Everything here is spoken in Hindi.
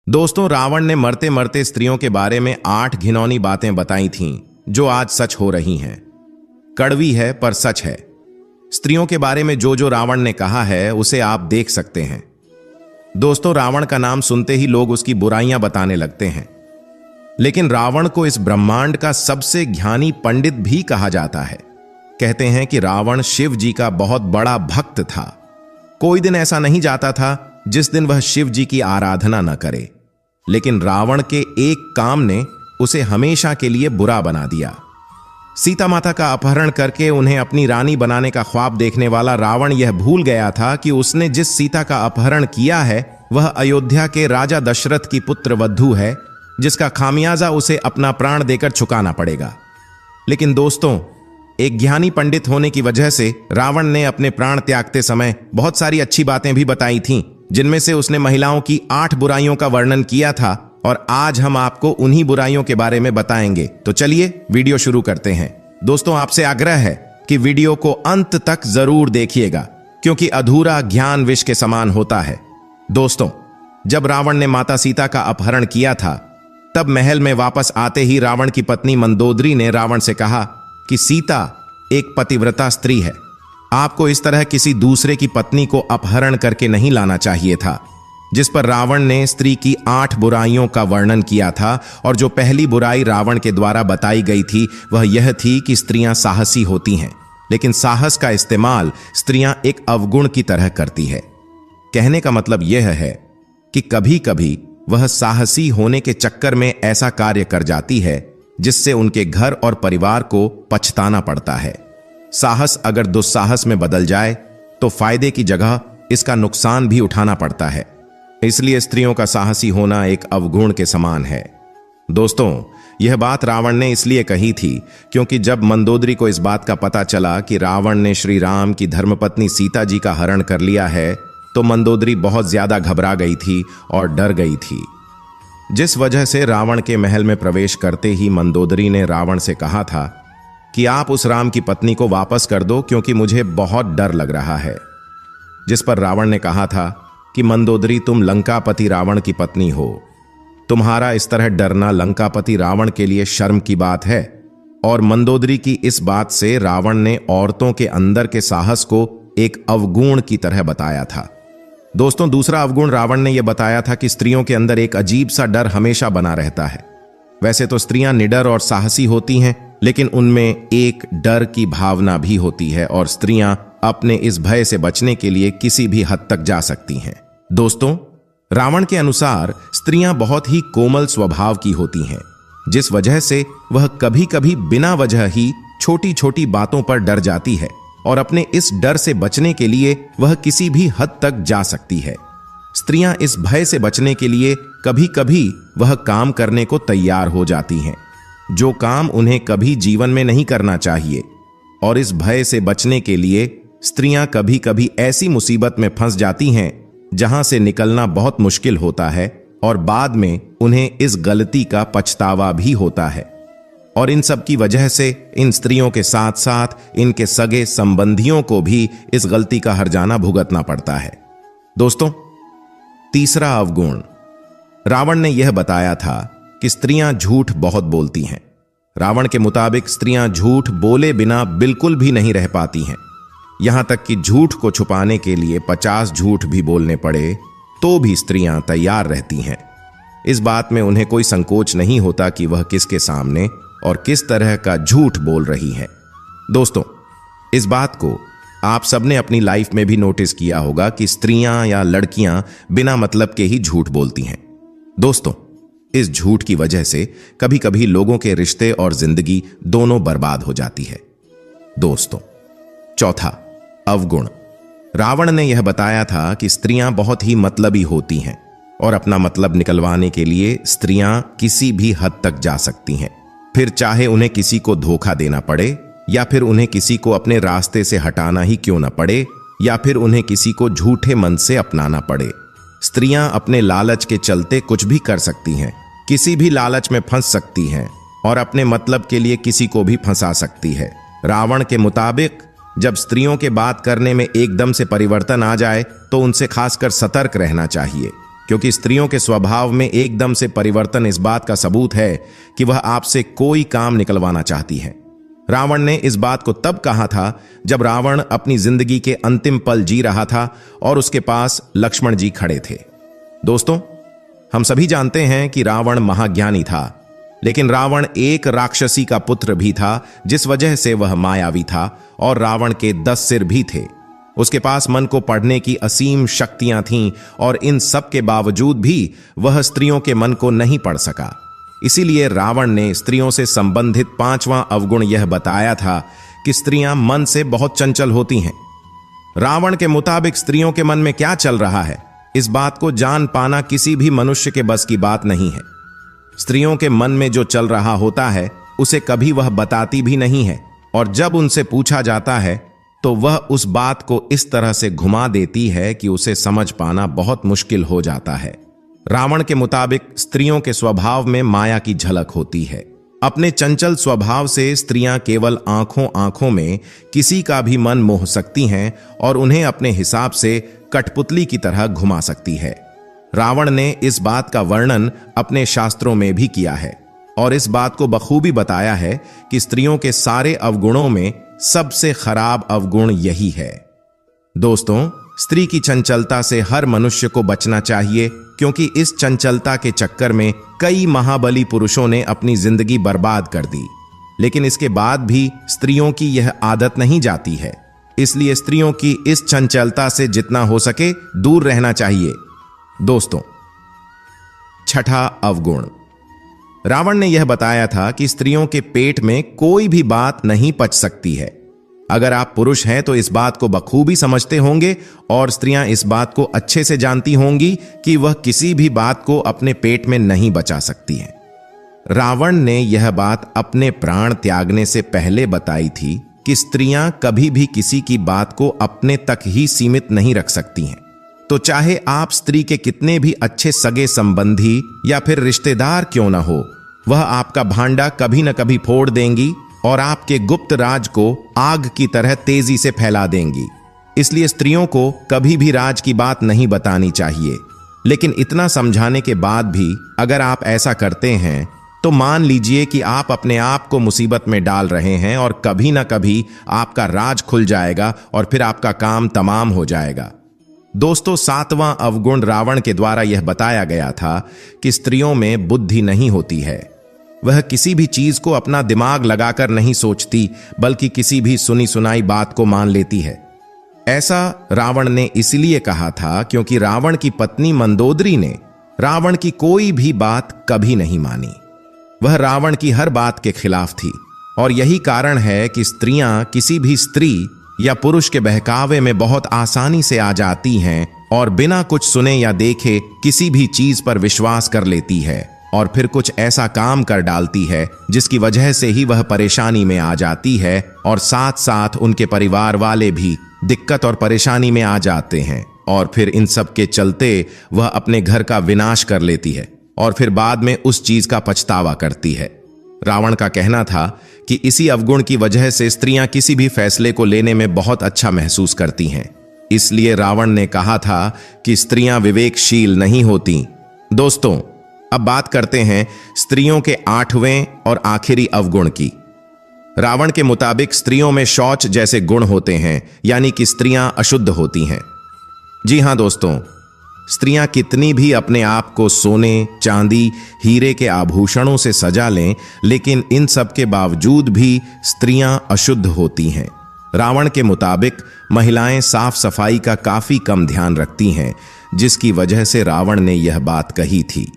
दोस्तों, रावण ने मरते मरते स्त्रियों के बारे में 8 घिनौनी बातें बताई थीं, जो आज सच हो रही हैं। कड़वी है पर सच है। स्त्रियों के बारे में जो जो रावण ने कहा है उसे आप देख सकते हैं। दोस्तों, रावण का नाम सुनते ही लोग उसकी बुराइयां बताने लगते हैं, लेकिन रावण को इस ब्रह्मांड का सबसे ज्ञानी पंडित भी कहा जाता है। कहते हैं कि रावण शिव जी का बहुत बड़ा भक्त था। कोई दिन ऐसा नहीं जाता था जिस दिन वह शिव जी की आराधना न करे, लेकिन रावण के एक काम ने उसे हमेशा के लिए बुरा बना दिया। सीता माता का अपहरण करके उन्हें अपनी रानी बनाने का ख्वाब देखने वाला रावण यह भूल गया था कि उसने जिस सीता का अपहरण किया है वह अयोध्या के राजा दशरथ की पुत्र वधू है, जिसका खामियाजा उसे अपना प्राण देकर चुकाना पड़ेगा। लेकिन दोस्तों, एक ज्ञानी पंडित होने की वजह से रावण ने अपने प्राण त्यागते समय बहुत सारी अच्छी बातें भी बताई थीं, जिनमें से उसने महिलाओं की 8 बुराइयों का वर्णन किया था, और आज हम आपको उन्हीं बुराइयों के बारे में बताएंगे। तो चलिए वीडियो शुरू करते हैं। दोस्तों, आपसे आग्रह है कि वीडियो को अंत तक जरूर देखिएगा, क्योंकि अधूरा ज्ञान विष के समान होता है। दोस्तों, जब रावण ने माता सीता का अपहरण किया था, तब महल में वापस आते ही रावण की पत्नी मंदोदरी ने रावण से कहा कि सीता एक पतिव्रता स्त्री है, आपको इस तरह किसी दूसरे की पत्नी को अपहरण करके नहीं लाना चाहिए था। जिस पर रावण ने स्त्री की 8 बुराइयों का वर्णन किया था, और जो पहली बुराई रावण के द्वारा बताई गई थी वह यह थी कि स्त्रियां साहसी होती हैं, लेकिन साहस का इस्तेमाल स्त्रियां एक अवगुण की तरह करती है। कहने का मतलब यह है कि कभी कभी वह साहसी होने के चक्कर में ऐसा कार्य कर जाती है जिससे उनके घर और परिवार को पछताना पड़ता है। साहस अगर दुस्साहस में बदल जाए तो फायदे की जगह इसका नुकसान भी उठाना पड़ता है। इसलिए स्त्रियों का साहसी होना एक अवगुण के समान है। दोस्तों, यह बात रावण ने इसलिए कही थी क्योंकि जब मंदोदरी को इस बात का पता चला कि रावण ने श्री राम की धर्मपत्नी सीता जी का हरण कर लिया है, तो मंदोदरी बहुत ज्यादा घबरा गई थी और डर गई थी। जिस वजह से रावण के महल में प्रवेश करते ही मंदोदरी ने रावण से कहा था कि आप उस राम की पत्नी को वापस कर दो, क्योंकि मुझे बहुत डर लग रहा है। जिस पर रावण ने कहा था कि मंदोदरी, तुम लंकापति रावण की पत्नी हो, तुम्हारा इस तरह डरना लंकापति रावण के लिए शर्म की बात है। और मंदोदरी की इस बात से रावण ने औरतों के अंदर के साहस को एक अवगुण की तरह बताया था। दोस्तों, दूसरा अवगुण रावण ने यह बताया था कि स्त्रियों के अंदर एक अजीब सा डर हमेशा बना रहता है। वैसे तो स्त्रियां निडर और साहसी होती हैं, लेकिन उनमें एक डर की भावना भी होती है, और स्त्रियां अपने इस भय से बचने के लिए किसी भी हद तक जा सकती हैं। दोस्तों, रावण के अनुसार स्त्रियां बहुत ही कोमल स्वभाव की होती हैं, जिस वजह से वह कभी कभी बिना वजह ही छोटी छोटी बातों पर डर जाती है, और अपने इस डर से बचने के लिए वह किसी भी हद तक जा सकती है। स्त्रियां इस भय से बचने के लिए कभी कभी वह काम करने को तैयार हो जाती हैं, जो काम उन्हें कभी जीवन में नहीं करना चाहिए। और इस भय से बचने के लिए स्त्रियां कभी कभी ऐसी मुसीबत में फंस जाती हैं जहां से निकलना बहुत मुश्किल होता है, और बाद में उन्हें इस गलती का पछतावा भी होता है। और इन सब की वजह से इन स्त्रियों के साथ साथ इनके सगे संबंधियों को भी इस गलती का हर्जाना भुगतना पड़ता है। दोस्तों, तीसरा अवगुण रावण ने यह बताया था कि स्त्रियां झूठ बहुत बोलती हैं। रावण के मुताबिक स्त्रियां झूठ बोले बिना बिल्कुल भी नहीं रह पाती हैं। यहां तक कि झूठ को छुपाने के लिए 50 झूठ भी बोलने पड़े तो भी स्त्रियां तैयार रहती हैं। इस बात में उन्हें कोई संकोच नहीं होता कि वह किसके सामने और किस तरह का झूठ बोल रही हैं। दोस्तों, इस बात को आप सबने अपनी लाइफ में भी नोटिस किया होगा कि स्त्रियां या लड़कियां बिना मतलब के ही झूठ बोलती हैं। दोस्तों, इस झूठ की वजह से कभी कभी लोगों के रिश्ते और जिंदगी दोनों बर्बाद हो जाती है। दोस्तों, चौथा अवगुण रावण ने यह बताया था कि स्त्रियां बहुत ही मतलबी होती हैं, और अपना मतलब निकलवाने के लिए स्त्रियां किसी भी हद तक जा सकती हैं, फिर चाहे उन्हें किसी को धोखा देना पड़े, या फिर उन्हें किसी को अपने रास्ते से हटाना ही क्यों न पड़े, या फिर उन्हें किसी को झूठे मन से अपनाना पड़े। स्त्रियां अपने लालच के चलते कुछ भी कर सकती हैं, किसी भी लालच में फंस सकती हैं, और अपने मतलब के लिए किसी को भी फंसा सकती है। रावण के मुताबिक जब स्त्रियों के बात करने में एकदम से परिवर्तन आ जाए तो उनसे खासकर सतर्क रहना चाहिए। क्योंकि स्त्रियों के स्वभाव में एकदम से परिवर्तन इस बात का सबूत है कि वह आपसे कोई काम निकलवाना चाहती है। रावण ने इस बात को तब कहा था जब रावण अपनी जिंदगी के अंतिम पल जी रहा था और उसके पास लक्ष्मण जी खड़े थे। दोस्तों, हम सभी जानते हैं कि रावण महाज्ञानी था, लेकिन रावण एक राक्षसी का पुत्र भी था, जिस वजह से वह मायावी था और रावण के 10 सिर भी थे। उसके पास मन को पढ़ने की असीम शक्तियां थीं और इन सब के बावजूद भी वह स्त्रियों के मन को नहीं पढ़ सका। इसीलिए रावण ने स्त्रियों से संबंधित 5वां अवगुण यह बताया था कि स्त्रियां मन से बहुत चंचल होती हैं। रावण के मुताबिक स्त्रियों के मन में क्या चल रहा है, इस बात को जान पाना किसी भी मनुष्य के बस की बात नहीं है। स्त्रियों के मन में जो चल रहा होता है उसे कभी वह बताती भी नहीं है, और जब उनसे पूछा जाता है तो वह उस बात को इस तरह से घुमा देती है कि उसे समझ पाना बहुत मुश्किल हो जाता है। रावण के मुताबिक स्त्रियों के स्वभाव में माया की झलक होती है। अपने चंचल स्वभाव से स्त्रियां केवल आंखों में किसी का भी मन मोह सकती हैं और उन्हें अपने हिसाब से कठपुतली की तरह घुमा सकती है। रावण ने इस बात का वर्णन अपने शास्त्रों में भी किया है और इस बात को बखूबी बताया है कि स्त्रियों के सारे अवगुणों में सबसे खराब अवगुण यही है। दोस्तों, स्त्री की चंचलता से हर मनुष्य को बचना चाहिए, क्योंकि इस चंचलता के चक्कर में कई महाबली पुरुषों ने अपनी जिंदगी बर्बाद कर दी। लेकिन इसके बाद भी स्त्रियों की यह आदत नहीं जाती है, इसलिए स्त्रियों की इस चंचलता से जितना हो सके दूर रहना चाहिए। दोस्तों, 6ठा अवगुण, रावण ने यह बताया था कि स्त्रियों के पेट में कोई भी बात नहीं पच सकती है। अगर आप पुरुष हैं तो इस बात को बखूबी समझते होंगे और स्त्रियां इस बात को अच्छे से जानती होंगी कि वह किसी भी बात को अपने पेट में नहीं बचा सकती हैं। रावण ने यह बात अपने प्राण त्यागने से पहले बताई थी कि स्त्रियां कभी भी किसी की बात को अपने तक ही सीमित नहीं रख सकती हैं। तो चाहे आप स्त्री के कितने भी अच्छे सगे संबंधी या फिर रिश्तेदार क्यों न हो, वह आपका भांडा कभी न कभी फोड़ देंगी और आपके गुप्त राज को आग की तरह तेजी से फैला देंगी। इसलिए स्त्रियों को कभी भी राज की बात नहीं बतानी चाहिए। लेकिन इतना समझाने के बाद भी अगर आप ऐसा करते हैं तो मान लीजिए कि आप अपने आप को मुसीबत में डाल रहे हैं और कभी ना कभी आपका राज खुल जाएगा और फिर आपका काम तमाम हो जाएगा। दोस्तों, 7वां अवगुण रावण के द्वारा यह बताया गया था कि स्त्रियों में बुद्धि नहीं होती है। वह किसी भी चीज को अपना दिमाग लगाकर नहीं सोचती, बल्कि किसी भी सुनी सुनाई बात को मान लेती है। ऐसा रावण ने इसलिए कहा था क्योंकि रावण की पत्नी मंदोदरी ने रावण की कोई भी बात कभी नहीं मानी। वह रावण की हर बात के खिलाफ थी और यही कारण है कि स्त्रियां किसी भी स्त्री या पुरुष के बहकावे में बहुत आसानी से आ जाती हैं और बिना कुछ सुने या देखे किसी भी चीज पर विश्वास कर लेती है और फिर कुछ ऐसा काम कर डालती है जिसकी वजह से ही वह परेशानी में आ जाती है और साथ साथ उनके परिवार वाले भी दिक्कत और परेशानी में आ जाते हैं और फिर इन सब के चलते वह अपने घर का विनाश कर लेती है और फिर बाद में उस चीज का पछतावा करती है। रावण का कहना था कि इसी अवगुण की वजह से स्त्रियां किसी भी फैसले को लेने में बहुत अच्छा महसूस करती हैं। इसलिए रावण ने कहा था कि स्त्रियां विवेकशील नहीं होती। दोस्तों, अब बात करते हैं स्त्रियों के 8वें और आखिरी अवगुण की। रावण के मुताबिक स्त्रियों में शौच जैसे गुण होते हैं, यानी कि स्त्रियां अशुद्ध होती हैं। जी हां दोस्तों, स्त्रियां कितनी भी अपने आप को सोने, चांदी, हीरे के आभूषणों से सजा लें, लेकिन इन सब के बावजूद भी स्त्रियां अशुद्ध होती हैं। रावण के मुताबिक महिलाएं साफ सफाई का काफी कम ध्यान रखती हैं, जिसकी वजह से रावण ने यह बात कही थी।